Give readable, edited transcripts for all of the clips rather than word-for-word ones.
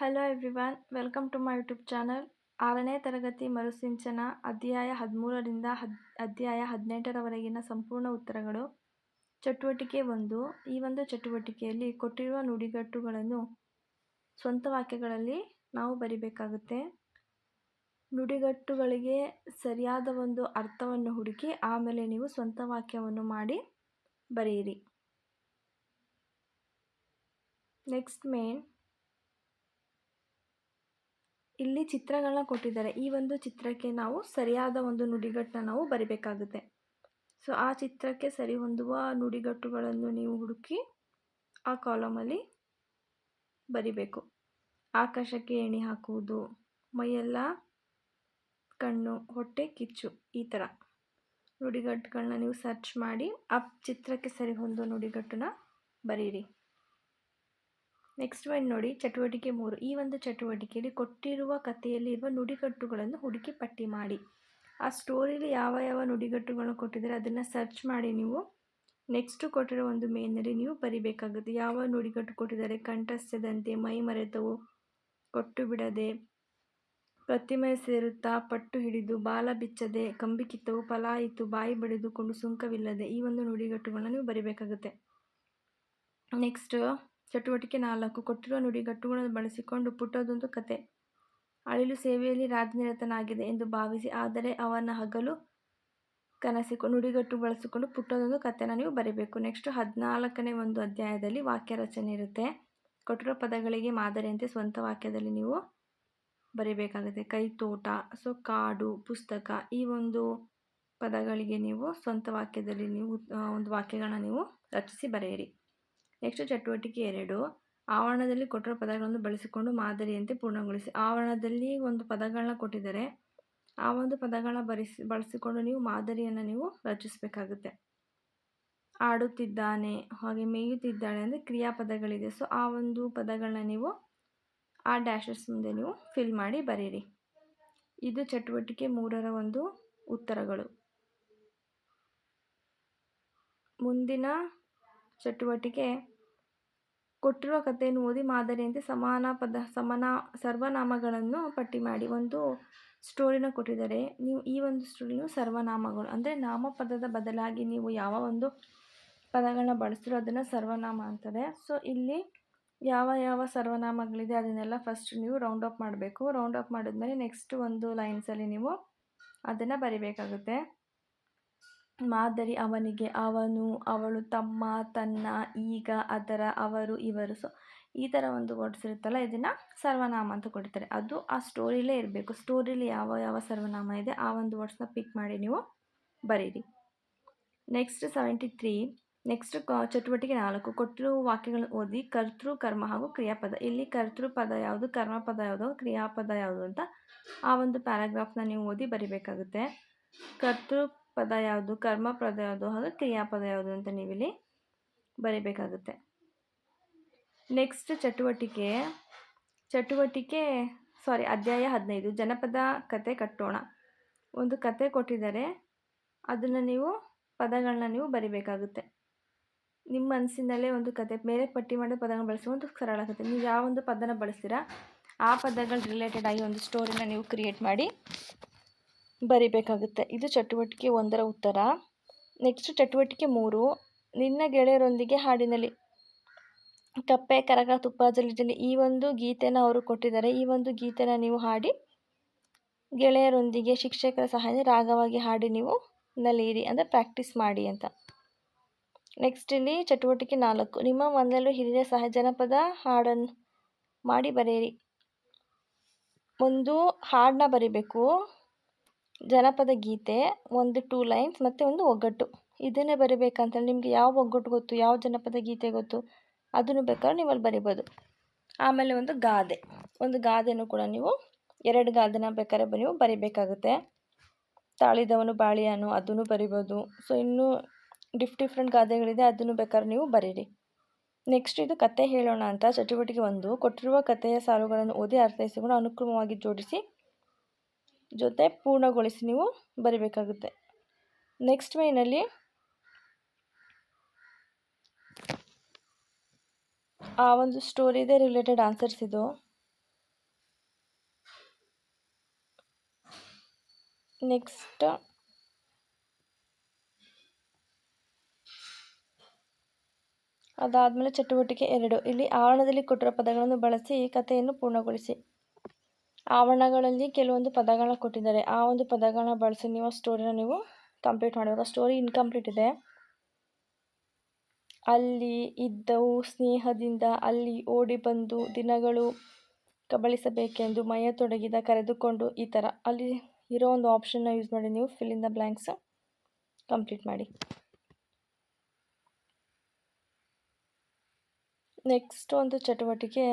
Hello everyone, welcome to my YouTube channel. 6ನೇ ತರಗತಿ ಮರುಸಿಂಚನ ಅಧ್ಯಾಯ 13ರಿಂದ ಅಧ್ಯಾಯ 18ರವರೆಗಿನ ಸಂಪೂರ್ಣ ಉತ್ತರಗಳು. ಚಟುವಟಿಕೆ 1. ಈ ಒಂದು ಚಟುವಟಿಕೆಯಲ್ಲಿ ಕೊಟ್ಟಿರುವ ನುಡಿಗಟ್ಟುಗಳನ್ನು ಸ್ವಂತ ವಾಕ್ಯಗಳಲ್ಲಿ ನಾವು ಬರಿಬೇಕಾಗುತ್ತೆ. ನುಡಿಗಟ್ಟುಗಳಿಗೆ ಸರಿಯಾದ ಒಂದು ಅರ್ಥವನ್ನು ಹುಡುಕಿ ಆಮೇಲೆ ನೀವು ಸ್ವಂತ ವಾಕ್ಯವನ್ನು ಮಾಡಿ ಬರೆಯಿರಿ. ನೆಕ್ಸ್ಟ್ ಇಲ್ಲಿ ಚಿತ್ರಗಳನ್ನ ಕೊಟ್ಟಿದ್ದಾರೆ. ಈ ಒಂದು ಚಿತ್ರಕ್ಕೆ ನಾವು ಸರಿಯಾದ ಒಂದು ನುಡಿಗಟ್ಟನ್ನ ನಾವು ಬರಿಬೇಕಾಗುತ್ತೆ. ಸೊ ಆ ಚಿತ್ರಕ್ಕೆ ಸರಿ ಹೊಂದುವ ನುಡಿಗಟ್ಟುಗಳನ್ನು ನೀವು ಹುಡುಕಿ ಆ ಕಾಲಮಲ್ಲಿ ಬರಿಬೇಕು. ಆಕಾಶಕ್ಕೆ ಎಣಿ ಹಾಕುವುದು, ಮೈಯೆಲ್ಲ ಕಣ್ಣು, ಹೊಟ್ಟೆ ಕಿಚ್ಚು, ಈ ಥರ ನುಡಿಗಟ್ಟುಗಳನ್ನ ನೀವು ಸರ್ಚ್ ಮಾಡಿ ಆ ಚಿತ್ರಕ್ಕೆ ಸರಿ ಹೊಂದುವ ನುಡಿಗಟ್ಟನ್ನ ಬರೀರಿ. ನೆಕ್ಸ್ಟ್ ನೋಡಿ, ಚಟುವಟಿಕೆ 3. ಈ ಒಂದು ಚಟುವಟಿಕೆಯಲ್ಲಿ ಕೊಟ್ಟಿರುವ ಕಥೆಯಲ್ಲಿ ಇರುವ ನುಡಿಗಟ್ಟುಗಳನ್ನು ಹುಡುಕಿ ಪಟ್ಟಿ ಮಾಡಿ. ಆ ಸ್ಟೋರಿಲಿ ಯಾವ ಯಾವ ನುಡಿಗಟ್ಟುಗಳನ್ನು ಕೊಟ್ಟಿದ್ದಾರೆ ಅದನ್ನು ಸರ್ಚ್ ಮಾಡಿ ನೀವು ನೆಕ್ಸ್ಟ್ ಕೊಟ್ಟಿರೋ ಒಂದು ಮೇನಲ್ಲಿ ನೀವು ಬರಿಬೇಕಾಗುತ್ತೆ. ಯಾವ ನುಡಿಗಟ್ಟು ಕೊಟ್ಟಿದ್ದಾರೆ: ಕಂಠಸ್ಥದಂತೆ, ಮೈ ಮರೆತವು, ಕೊಟ್ಟು ಬಿಡದೆ, ಪ್ರತಿಮೆ ಸೇರುತ್ತಾ, ಪಟ್ಟು ಹಿಡಿದು, ಬಾಲ ಬಿಚ್ಚದೆ, ಕಂಬಿ ಕಿತ್ತವು, ಪಲಾಯಿತು, ಬಾಯಿ ಬಡಿದುಕೊಂಡು, ಸುಂಕವಿಲ್ಲದೆ. ಈ ಒಂದು ನುಡಿಗಟ್ಟುಗಳನ್ನ ನೀವು ಬರಿಬೇಕಾಗುತ್ತೆ. ನೆಕ್ಸ್ಟ್ ಚಟುವಟಿಕೆ 4. ಕೊಟ್ಟಿರುವ ನುಡಿಗಟ್ಟುಗಳನ್ನು ಬಳಸಿಕೊಂಡು ಪುಟ್ಟದೊಂದು ಕತೆ. ಅಳಿಲು ಸೇವೆಯಲ್ಲಿ ರಾಜನಿರತನಾಗಿದೆ ಎಂದು ಭಾವಿಸಿ, ಆದರೆ ಅವನ ಹಗಲು ಕನಸಿಕೊಂಡು. ನುಡಿಗಟ್ಟು ಬಳಸಿಕೊಂಡು ಪುಟ್ಟದೊಂದು ಕಥೆನ ನೀವು ಬರೀಬೇಕು. ನೆಕ್ಸ್ಟ್ 14ನೇ ಒಂದು ಅಧ್ಯಾಯದಲ್ಲಿ ವಾಕ್ಯ ರಚನೆ ಇರುತ್ತೆ. ಕೊಟ್ಟಿರೋ ಪದಗಳಿಗೆ ಮಾದರಿಯಂತೆ ಸ್ವಂತ ವಾಕ್ಯದಲ್ಲಿ ನೀವು ಬರೀಬೇಕಾಗುತ್ತೆ. ಕೈತೋಟ, ಸೊ ಕಾಡು, ಪುಸ್ತಕ, ಈ ಒಂದು ಪದಗಳಿಗೆ ನೀವು ಸ್ವಂತ ವಾಕ್ಯದಲ್ಲಿ ನೀವು ಒಂದು ವಾಕ್ಯಗಳನ್ನ ನೀವು ರಚಿಸಿ ಬರೆಯಿರಿ. ನೆಕ್ಸ್ಟ್ ಚಟುವಟಿಕೆ 2. ಆವರಣದಲ್ಲಿ ಕೊಟ್ಟಿರೋ ಪದಗಳನ್ನು ಬಳಸಿಕೊಂಡು ಮಾದರಿಯಂತೆ ಪೂರ್ಣಗೊಳಿಸಿ. ಆವರಣದಲ್ಲಿ ಒಂದು ಪದಗಳನ್ನ ಕೊಟ್ಟಿದ್ದಾರೆ, ಆ ಒಂದು ಪದಗಳನ್ನ ಬಳಸಿಕೊಂಡು ನೀವು ಮಾದರಿಯನ್ನು ನೀವು ರಚಿಸಬೇಕಾಗುತ್ತೆ. ಆಡುತ್ತಿದ್ದಾನೆ, ಹಾಗೆ ಮೇಯುತ್ತಿದ್ದಾಳೆ ಅಂದರೆ ಕ್ರಿಯಾಪದಗಳಿದೆ. ಸೊ ಆ ಒಂದು ಪದಗಳನ್ನ ನೀವು ಆ ಡ್ಯಾಶಸ್ ಮುಂದೆ ನೀವು ಫಿಲ್ ಮಾಡಿ ಬರೀರಿ. ಇದು ಚಟುವಟಿಕೆ 3ರ ಒಂದು ಉತ್ತರಗಳು. ಮುಂದಿನ ಚಟುವಟಿಕೆ ಕೊಟ್ಟಿರುವ ಕಥೆಯನ್ನು ಓದಿ ಮಾದರಿಯಂತೆ ಸರ್ವನಾಮಗಳನ್ನು ಪಟ್ಟಿ ಮಾಡಿ. ಒಂದು ಸ್ಟೋರಿನ ಕೊಟ್ಟಿದ್ದಾರೆ, ನೀವು ಈ ಒಂದು ಸ್ಟೋರಿನ ಸರ್ವನಾಮಗಳು ಅಂದರೆ ನಾಮಪದದ ಬದಲಾಗಿ ನೀವು ಯಾವ ಒಂದು ಪದಗಳನ್ನ ಬಳಸ್ತಿರೋ ಅದನ್ನು ಸರ್ವನಾಮ ಅಂತಾರೆ. ಸೊ ಇಲ್ಲಿ ಯಾವ ಯಾವ ಸರ್ವನಾಮಗಳಿದೆ ಅದನ್ನೆಲ್ಲ ಫಸ್ಟ್ ನೀವು ರೌಂಡ್ ಅಪ್ ಮಾಡಬೇಕು. ರೌಂಡ್ ಅಪ್ ಮಾಡಿದ್ಮೇಲೆ ನೆಕ್ಸ್ಟ್ ಒಂದು ಲೈನ್ಸಲ್ಲಿ ನೀವು ಅದನ್ನು ಬರಿಬೇಕಾಗುತ್ತೆ. ಮಾದರಿ: ಅವನಿಗೆ, ಅವನು, ಅವಳು, ತಮ್ಮ, ತನ್ನ, ಈಗ, ಅದರ, ಅವರು, ಇವರು. ಸೊ ಈ ಥರ ಒಂದು ವರ್ಡ್ಸ್ ಇರುತ್ತಲ್ಲ, ಇದನ್ನು ಸರ್ವನಾಮ ಅಂತ ಕೊಡ್ತಾರೆ. ಅದು ಆ ಸ್ಟೋರಿಲೇ ಇರಬೇಕು. ಸ್ಟೋರಿಲಿ ಯಾವ ಯಾವ ಸರ್ವನಾಮ ಇದೆ ಆ ಒಂದು ವರ್ಡ್ಸ್ನ ಪಿಕ್ ಮಾಡಿ ನೀವು ಬರೀರಿ. ನೆಕ್ಸ್ಟ್ 73. ನೆಕ್ಸ್ಟ್ ಚಟುವಟಿಕೆ 4. ಕೊಟ್ಟಿರುವ ವಾಕ್ಯಗಳನ್ನು ಓದಿ ಕರ್ತೃ, ಕರ್ಮ ಹಾಗೂ ಕ್ರಿಯಾಪದ. ಇಲ್ಲಿ ಕರ್ತೃ ಪದ ಯಾವುದು, ಕರ್ಮಪದ ಯಾವುದು, ಕ್ರಿಯಾಪದ ಯಾವುದು ಅಂತ ಆ ಒಂದು ಪ್ಯಾರಾಗ್ರಾಫ್ನ ನೀವು ಓದಿ ಬರಿಬೇಕಾಗುತ್ತೆ. ಕರ್ತೃ ಪದ ಯಾವುದು, ಕರ್ಮಪದ ಯಾವುದು ಹಾಗೂ ಕ್ರಿಯಾಪದ ಯಾವುದು ಅಂತ ನೀವಿಲ್ಲಿ ಬರಿಬೇಕಾಗುತ್ತೆ. ನೆಕ್ಸ್ಟ್ ಅಧ್ಯಾಯ 15. ಜನಪದ ಕತೆ ಕಟ್ಟೋಣ. ಒಂದು ಕತೆ ಕೊಟ್ಟಿದ್ದಾರೆ, ಅದನ್ನು ನೀವು ಪದಗಳನ್ನ ನೀವು ಬರಿಬೇಕಾಗುತ್ತೆ. ನಿಮ್ಮ ಮನಸ್ಸಿನಲ್ಲೇ ಒಂದು ಕತೆ ಮೇಲೆ ಪಟ್ಟಿ ಮಾಡಿ ಪದಗಳನ್ನ ಬಳಸುವ ಒಂದು ಸರಳ ಕತೆ. ನೀವು ಯಾವ ಒಂದು ಪದನ ಬಳಸ್ತೀರಾ ಆ ಪದಗಳು ರಿಲೇಟೆಡ್ ಆಗಿ ಒಂದು ಸ್ಟೋರಿನ ನೀವು ಕ್ರಿಯೇಟ್ ಮಾಡಿ ಬರಿಬೇಕಾಗುತ್ತೆ. ಇದು ಚಟುವಟಿಕೆ 1ರ ಉತ್ತರ. ನೆಕ್ಸ್ಟ್ ಚಟುವಟಿಕೆ 3. ನಿನ್ನ ಗೆಳೆಯರೊಂದಿಗೆ ಹಾಡಿನಲ್ಲಿ. ಕಪ್ಪೆ ಕರಗ ತುಪ್ಪ ಜಲಿ ಜಲಿ, ಈ ಒಂದು ಗೀತೆನ ಅವರು ಕೊಟ್ಟಿದ್ದಾರೆ. ಈ ಒಂದು ಗೀತೆನ ನೀವು ಹಾಡಿ ಗೆಳೆಯರೊಂದಿಗೆ ಶಿಕ್ಷಕರ ಸಹಾಯದಿಂದ ರಾಗವಾಗಿ ಹಾಡಿ ನೀವು ನಲಿಯಿರಿ, ಅಂದರೆ ಪ್ರಾಕ್ಟೀಸ್ ಮಾಡಿ ಅಂತ. ನೆಕ್ಸ್ಟ್ ಇಲ್ಲಿ ಚಟುವಟಿಕೆ 4. ನಿಮ್ಮ ಮನೆಯಲ್ಲೂ ಹಿರಿಯರ ಸಹಾಯ ಜನಪದ ಹಾಡನ್ನು ಮಾಡಿ ಬರೆಯಿರಿ. ಒಂದು ಹಾಡನ್ನ ಬರಿಬೇಕು, ಜನಪದ ಗೀತೆ, ಒಂದು 2 ಲೈನ್ಸ್ ಮತ್ತು ಒಂದು ಒಗ್ಗಟ್ಟು. ಇದನ್ನೇ ಬರಿಬೇಕಂತ ನಿಮಗೆ ಯಾವ ಒಗ್ಗಟ್ಟು ಗೊತ್ತು, ಯಾವ ಜನಪದ ಗೀತೆ ಗೊತ್ತು ಅದನ್ನು ಬೇಕಾದ್ರೆ ನೀವು ಅಲ್ಲಿ ಬರಿಬೋದು. ಆಮೇಲೆ ಒಂದು ಗಾದೆನೂ ಕೂಡ ನೀವು 2 ಗಾದೆನ ಬೇಕಾದ್ರೆ ನೀವು ಬರಿಬೇಕಾಗುತ್ತೆ. ತಾಳಿದವನು ಬಾಳಿಯಾನು ಅದನ್ನು ಬರಿಬೋದು. ಸೊ ಇನ್ನೂ ಡಿಫ್ರೆಂಟ್ ಗಾದೆಗಳಿದೆ, ಅದನ್ನು ಬೇಕಾದ್ರೆ ನೀವು ಬರೀರಿ. ನೆಕ್ಸ್ಟ್ ಇದು ಕತೆ ಹೇಳೋಣ ಅಂತ. ಚಟುವಟಿಕೆ 1. ಕೊಟ್ಟಿರುವ ಕಥೆಯ ಸಾಲುಗಳನ್ನು ಓದಿ ಅರ್ಥೈಸಿಕೊಂಡು ಅನುಕ್ರಮವಾಗಿ ಜೋಡಿಸಿ ಜೊತೆ ಪೂರ್ಣಗೊಳಿಸಿ ನೀವು ಬರಿಬೇಕಾಗುತ್ತೆ. ನೆಕ್ಸ್ಟ್ ಮೇನಲ್ಲಿ ಆ ಒಂದು ಸ್ಟೋರಿದೆ ರಿಲೇಟೆಡ್ ಆನ್ಸರ್ಸ್ ಇದು. ನೆಕ್ಸ್ಟ್ ಅದಾದಮೇಲೆ ಚಟುವಟಿಕೆ 2, ಇಲ್ಲಿ ಆವರಣದಲ್ಲಿ ಕೊಟ್ಟಿರೋ ಪದಗಳನ್ನು ಬಳಸಿ ಕಥೆಯನ್ನು ಪೂರ್ಣಗೊಳಿಸಿ. ಆವರಣಗಳಲ್ಲಿ ಕೆಲವೊಂದು ಪದಗಳನ್ನ ಕೊಟ್ಟಿದ್ದಾರೆ, ಆ ಒಂದು ಪದಗಳನ್ನ ಬಳಸಿ ನೀವು ಸ್ಟೋರಿನ ನೀವು ಕಂಪ್ಲೀಟ್ ಮಾಡಬೇಕು. ಸ್ಟೋರಿ ಇನ್ಕಂಪ್ಲೀಟ್ ಇದೆ. ಅಲ್ಲಿ ಇದ್ದವು ಸ್ನೇಹದಿಂದ, ಅಲ್ಲಿ ಓಡಿ ಬಂದು, ದಿನಗಳು ಕಬಳಿಸಬೇಕೆಂದು, ಮೈಯ ತೊಡಗಿದ, ಕರೆದುಕೊಂಡು, ಈ ಥರ ಅಲ್ಲಿ ಇರೋ ಒಂದು ಆಪ್ಷನ್ನ ಯೂಸ್ ಮಾಡಿ ನೀವು fill in the blanks complete ಮಾಡಿ. ನೆಕ್ಸ್ಟ್ ಒಂದು ಚಟುವಟಿಕೆ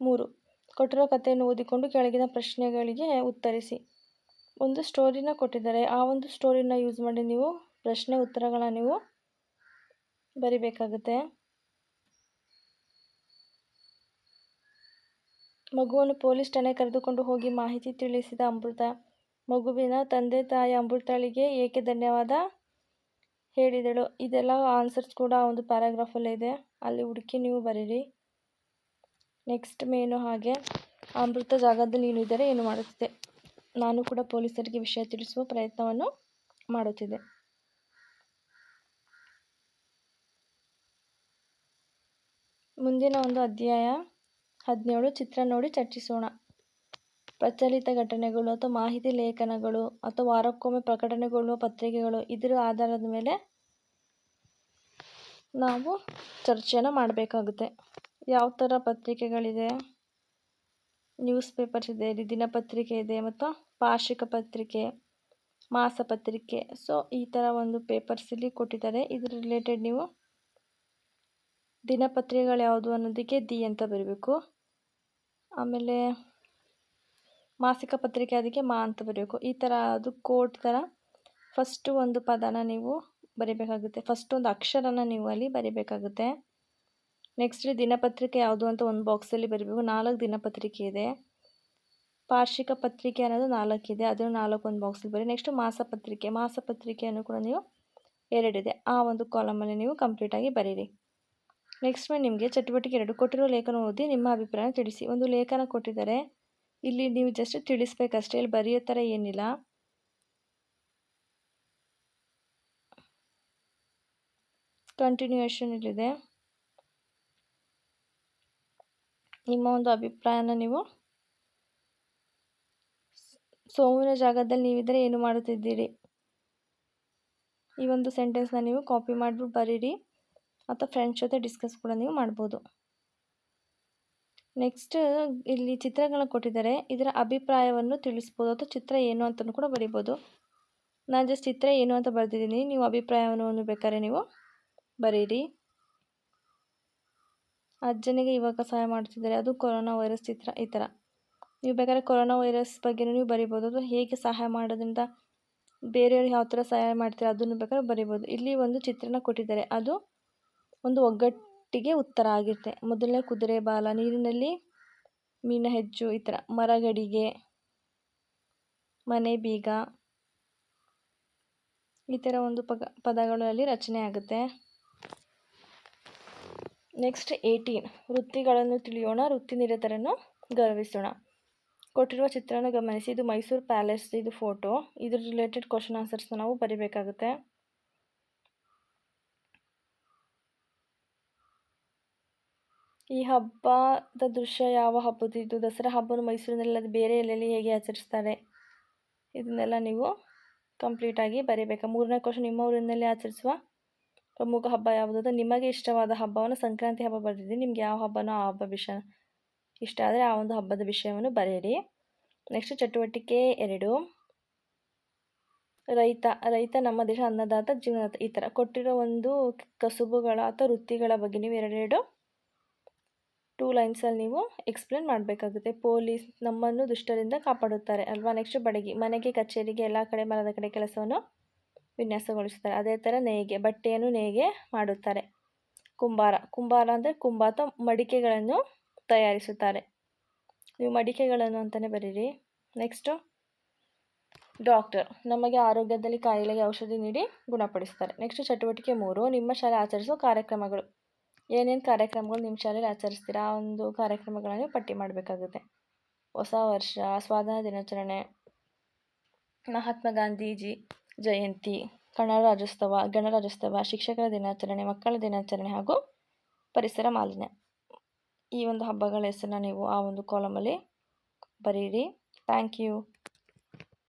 3, ಕೊಟ್ಟಿರೋ ಕಥೆಯನ್ನು ಓದಿಕೊಂಡು ಕೆಳಗಿನ ಪ್ರಶ್ನೆಗಳಿಗೆ ಉತ್ತರಿಸಿ. ಒಂದು ಸ್ಟೋರಿನ ಕೊಟ್ಟಿದ್ದಾರೆ, ಆ ಒಂದು ಸ್ಟೋರಿನ ಯೂಸ್ ಮಾಡಿ ನೀವು ಪ್ರಶ್ನೆ ಉತ್ತರಗಳನ್ನ ನೀವು ಬರಿಬೇಕಾಗುತ್ತೆ. ಮಗುವನ್ನು ಪೊಲೀಸ್ ಠಾಣೆ ಕರೆದುಕೊಂಡು ಹೋಗಿ ಮಾಹಿತಿ ತಿಳಿಸಿದ ಅಮೃತ. ಮಗುವಿನ ತಂದೆ ತಾಯಿ ಅಮೃತಳಿಗೆ ಏಕೆ ಧನ್ಯವಾದ ಹೇಳಿದಳು. ಇದೆಲ್ಲ ಆನ್ಸರ್ಸ್ ಕೂಡ ಒಂದು ಪ್ಯಾರಾಗ್ರಾಫಲ್ಲೇ ಇದೆ, ಅಲ್ಲಿ ಹುಡುಕಿ ನೀವು ಬರೀರಿ. ನೆಕ್ಸ್ಟ್ ಮೇನು ಹಾಗೆ, ಅಮೃತ ಜಾಗದಲ್ಲಿ ನೀನು ಇದ್ದರೆ ಏನು ಮಾಡುತ್ತಿದ್ದೆ. ನಾನು ಕೂಡ ಪೊಲೀಸರಿಗೆ ವಿಷಯ ತಿಳಿಸುವ ಪ್ರಯತ್ನವನ್ನು ಮಾಡುತ್ತಿದ್ದೆ. ಮುಂದಿನ ಒಂದು ಅಧ್ಯಾಯ 17, ಚಿತ್ರ ನೋಡಿ ಚರ್ಚಿಸೋಣ. ಪ್ರಚಲಿತ ಘಟನೆಗಳು ಅಥವಾ ಮಾಹಿತಿ ಲೇಖನಗಳು ಅಥವಾ ವಾರಕ್ಕೊಮ್ಮೆ ಪ್ರಕಟಣೆಗೊಳ್ಳುವ ಪತ್ರಿಕೆಗಳು, ಇದರ ಆಧಾರದ ಮೇಲೆ ನಾವು ಚರ್ಚೆಯನ್ನು ಮಾಡಬೇಕಾಗುತ್ತೆ. ಯಾವ ಥರ ಪತ್ರಿಕೆಗಳಿದೆ, ನ್ಯೂಸ್ ಪೇಪರ್ಸ್ ಇದೆ, ದಿನಪತ್ರಿಕೆ ಇದೆ, ಮತ್ತು ವಾರ್ಷಿಕ ಪತ್ರಿಕೆ, ಮಾಸಪತ್ರಿಕೆ. ಸೊ ಈ ಥರ ಒಂದು ಪೇಪರ್ಸ್ ಇಲ್ಲಿ ಕೊಟ್ಟಿದ್ದಾರೆ. ಇದ್ರ ರಿಲೇಟೆಡ್ ನೀವು ದಿನಪತ್ರಿಕೆಗಳು ಯಾವುದು ಅನ್ನೋದಕ್ಕೆ ದಿ ಅಂತ ಬರೀಬೇಕು. ಆಮೇಲೆ ಮಾಸಿಕ ಪತ್ರಿಕೆ ಅದಕ್ಕೆ ಮಾ ಅಂತ ಬರೀಬೇಕು. ಈ ಥರ ಅದು ಕೋಡ್ ಥರ ಫಸ್ಟು ಒಂದು ಪದನ ನೀವು ಬರೀಬೇಕಾಗುತ್ತೆ, ಫಸ್ಟ್ ಒಂದು ಅಕ್ಷರನ ನೀವು ಅಲ್ಲಿ ಬರೀಬೇಕಾಗುತ್ತೆ. ನೆಕ್ಸ್ಟ್ ದಿನಪತ್ರಿಕೆ ಯಾವುದು ಅಂತ ಒಂದು ಬಾಕ್ಸಲ್ಲಿ ಬರೀಬೇಕು. 4 ದಿನಪತ್ರಿಕೆ ಇದೆ. ವಾರ್ಷಿಕ ಪತ್ರಿಕೆ ಅನ್ನೋದು 4 ಇದೆ, ಅದನ್ನು 4 ಒಂದು ಬಾಕ್ಸಲ್ಲಿ ಬರೀ. ನೆಕ್ಸ್ಟ್ ಮಾಸಪತ್ರಿಕೆಯನ್ನು ಕೂಡ ನೀವು 2 ಇದೆ, ಆ ಒಂದು ಕಾಲಮಲ್ಲಿ ನೀವು ಕಂಪ್ಲೀಟಾಗಿ ಬರೀರಿ. ನೆಕ್ಸ್ಟ್ ನಿಮಗೆ ಚಟುವಟಿಕೆ 2, ಕೊಟ್ಟಿರೋ ಲೇಖನ ಓದಿ ನಿಮ್ಮ ಅಭಿಪ್ರಾಯ ತಿಳಿಸಿ. ಒಂದು ಲೇಖನ ಕೊಟ್ಟಿದ್ದಾರೆ, ಇಲ್ಲಿ ನೀವು ಜಸ್ಟ್ ತಿಳಿಸ್ಬೇಕಷ್ಟೇ, ಇಲ್ಲಿ ಬರೆಯೋ ಥರ ಏನಿಲ್ಲ. ಕಂಟಿನ್ಯೂಯೇಷನ್ ಇಲ್ಲಿದೆ. ನಿಮ್ಮ ಒಂದು ಅಭಿಪ್ರಾಯನ ನೀವು ಸೋಮುವಿನ ಜಾಗದಲ್ಲಿ ನೀವಿದ್ದರೆ ಏನು ಮಾಡುತ್ತಿದ್ದೀರಿ, ಈ ಒಂದು ಸೆಂಟೆನ್ಸ್ನ ನೀವು ಕಾಪಿ ಮಾಡಿಬಿಟ್ಟು ಬರೀರಿ, ಅಥವಾ ಫ್ರೆಂಡ್ಸ್ ಜೊತೆ ಡಿಸ್ಕಸ್ ಕೂಡ ನೀವು ಮಾಡ್ಬೋದು. ನೆಕ್ಸ್ಟ್ ಇಲ್ಲಿ ಚಿತ್ರಗಳನ್ನ ಕೊಟ್ಟಿದ್ದಾರೆ, ಇದರ ಅಭಿಪ್ರಾಯವನ್ನು ತಿಳಿಸ್ಬೋದು, ಅಥವಾ ಚಿತ್ರ ಏನು ಅಂತಲೂ ಕೂಡ ಬರಿಬೋದು. ನಾನು ಜಸ್ಟ್ ಚಿತ್ರ ಏನು ಅಂತ ಬರೆದಿದ್ದೀನಿ, ನೀವು ಅಭಿಪ್ರಾಯವನ್ನು ಬೇಕಾದ್ರೆ ನೀವು ಬರೀರಿ. ಅಜ್ಜನಿಗೆ ಇವಾಗ ಸಹಾಯ ಮಾಡ್ತಿದ್ದಾರೆ, ಅದು ಕೊರೋನಾ ವೈರಸ್ ಚಿತ್ರ. ಈ ಥರ ನೀವು ಬೇಕಾದ್ರೆ ಕೊರೋನಾ ವೈರಸ್ ಬಗ್ಗೆ ನೀವು ಬರಿಬೋದು, ಅಥವಾ ಹೇಗೆ ಸಹಾಯ ಮಾಡೋದ್ರಿಂದ ಬೇರೆಯವ್ರಿಗೆ ಯಾವ ಥರ ಸಹಾಯ ಮಾಡ್ತೀರಾ ಅದನ್ನು ಬೇಕಾದ್ರೆ ಬರಿಬೋದು. ಇಲ್ಲಿ ಒಂದು ಚಿತ್ರನ ಕೊಟ್ಟಿದ್ದಾರೆ, ಅದು ಒಂದು ಒಗ್ಗಟ್ಟಿಗೆ ಉತ್ತರ ಆಗಿರುತ್ತೆ. ಮೊದಲನೇ ಕುದುರೆ ಬಾಲ, ನೀರಿನಲ್ಲಿ ಮೀನ ಹೆಜ್ಜು, ಈ ಥರ ಮರಗಡಿಗೆ, ಮನೆ ಬೀಗ, ಈ ಥರ ಒಂದು ಪದಗಳಲ್ಲಿ ರಚನೆ ಆಗುತ್ತೆ. ನೆಕ್ಸ್ಟ್ 18, ವೃತ್ತಿಗಳನ್ನು ತಿಳಿಯೋಣ, ವೃತ್ತಿ ನಿರತರನ್ನು ಗೌರವಿಸೋಣ. ಕೊಟ್ಟಿರುವ ಚಿತ್ರವನ್ನು ಗಮನಿಸಿ. ಇದು ಮೈಸೂರು ಪ್ಯಾಲೇಸ್, ಇದು ಫೋಟೋ. ಇದ್ರ ರಿಲೇಟೆಡ್ ಕ್ವಶನ್ ಆನ್ಸರ್ಸ್ನ ನಾವು ಬರಿಬೇಕಾಗುತ್ತೆ. ಈ ಹಬ್ಬದ ದೃಶ್ಯ ಯಾವ ಹಬ್ಬದ್ದು, ಇದು ದಸರಾ ಹಬ್ಬವನ್ನು ಮೈಸೂರಿನಲ್ಲಿ ಅದು ಬೇರೆ ಎಲ್ಲೆಲ್ಲಿ ಹೇಗೆ ಆಚರಿಸ್ತಾರೆ, ಇದನ್ನೆಲ್ಲ ನೀವು ಕಂಪ್ಲೀಟಾಗಿ ಬರೀಬೇಕು. 3ನೇ ಕ್ವಶನ್, ನಿಮ್ಮ ಊರಿನಲ್ಲಿ ಆಚರಿಸುವ ಪ್ರಮುಖ ಹಬ್ಬ ಯಾವುದು. ನಿಮಗೆ ಇಷ್ಟವಾದ ಹಬ್ಬವನ್ನು ಸಂಕ್ರಾಂತಿ ಹಬ್ಬ ಬರೆದಿದ್ದೀನಿ, ನಿಮ್ಗೆ ಯಾವ ಹಬ್ಬನೋ ಆ ಹಬ್ಬ ವಿಷಯ ಇಷ್ಟ ಆದರೆ ಆ ಒಂದು ಹಬ್ಬದ ವಿಷಯವನ್ನು ಬರೆಯಿರಿ. ನೆಕ್ಸ್ಟ್ ಚಟುವಟಿಕೆ 2, ರೈತ ನಮ್ಮ ದೇಶ ಅನ್ನದಾತ ಜೀವನದಾತ. ಈ ಥರ ಕೊಟ್ಟಿರೋ ಒಂದು ಕಸುಬುಗಳ ಅಥವಾ ವೃತ್ತಿಗಳ ಬಗ್ಗೆ ನೀವು 2 ಲೈನ್ಸಲ್ಲಿ ನೀವು ಎಕ್ಸ್ಪ್ಲೇನ್ ಮಾಡಬೇಕಾಗುತ್ತೆ. ಪೊಲೀಸ್ ನಮ್ಮನ್ನು ದುಷ್ಟರಿಂದ ಕಾಪಾಡುತ್ತಾರೆ ಅಲ್ವಾ. ನೆಕ್ಸ್ಟ್ ಬಡಗಿ, ಮನೆಗೆ ಕಚೇರಿಗೆ ಎಲ್ಲ ಕಡೆ ಮರದ ಕಡೆ ಕೆಲಸವನ್ನು ವಿನ್ಯಾಸಗೊಳಿಸುತ್ತಾರೆ. ಅದೇ ಥರ ನೇಯ್ಗೆ, ಬಟ್ಟೆಯನ್ನು ನೇಯ್ಗೆ ಮಾಡುತ್ತಾರೆ. ಕುಂಬಾರ ಅಂದರೆ ಕುಂಬ ಅಥವಾ ಮಡಿಕೆಗಳನ್ನು ತಯಾರಿಸುತ್ತಾರೆ, ನೀವು ಮಡಿಕೆಗಳನ್ನು ಅಂತಲೇ ಬರೀರಿ. ನೆಕ್ಸ್ಟು ಡಾಕ್ಟರ್, ನಮಗೆ ಆರೋಗ್ಯದಲ್ಲಿ ಕಾಯಿಲೆಗೆ ಔಷಧಿ ನೀಡಿ ಗುಣಪಡಿಸ್ತಾರೆ. ನೆಕ್ಸ್ಟ್ ಚಟುವಟಿಕೆ 3, ನಿಮ್ಮ ಶಾಲೆ ಆಚರಿಸುವ ಕಾರ್ಯಕ್ರಮಗಳು. ಏನೇನು ಕಾರ್ಯಕ್ರಮಗಳು ನಿಮ್ಮ ಶಾಲೆಯಲ್ಲಿ ಆಚರಿಸ್ತೀರಾ ಆ ಒಂದು ಕಾರ್ಯಕ್ರಮಗಳನ್ನು ಪಟ್ಟಿ ಮಾಡಬೇಕಾಗುತ್ತೆ. ಹೊಸ ವರ್ಷ, ಸ್ವಾತಂತ್ರ್ಯ ದಿನಾಚರಣೆ, ಮಹಾತ್ಮ ಗಾಂಧೀಜಿ ಜಯಂತಿ, ಗಣರಾಜ್ಯೋತ್ಸವ, ಶಿಕ್ಷಕರ ದಿನಾಚರಣೆ, ಮಕ್ಕಳ ದಿನಾಚರಣೆ ಹಾಗೂ ಪರಿಸರ ಮಾಲಿನ್ಯ. ಈ ಒಂದು ಹಬ್ಬಗಳ ಹೆಸರನ್ನ ನೀವು ಆ ಒಂದು ಕಾಲಮಲ್ಲಿ ಬರೀರಿ. Thank you.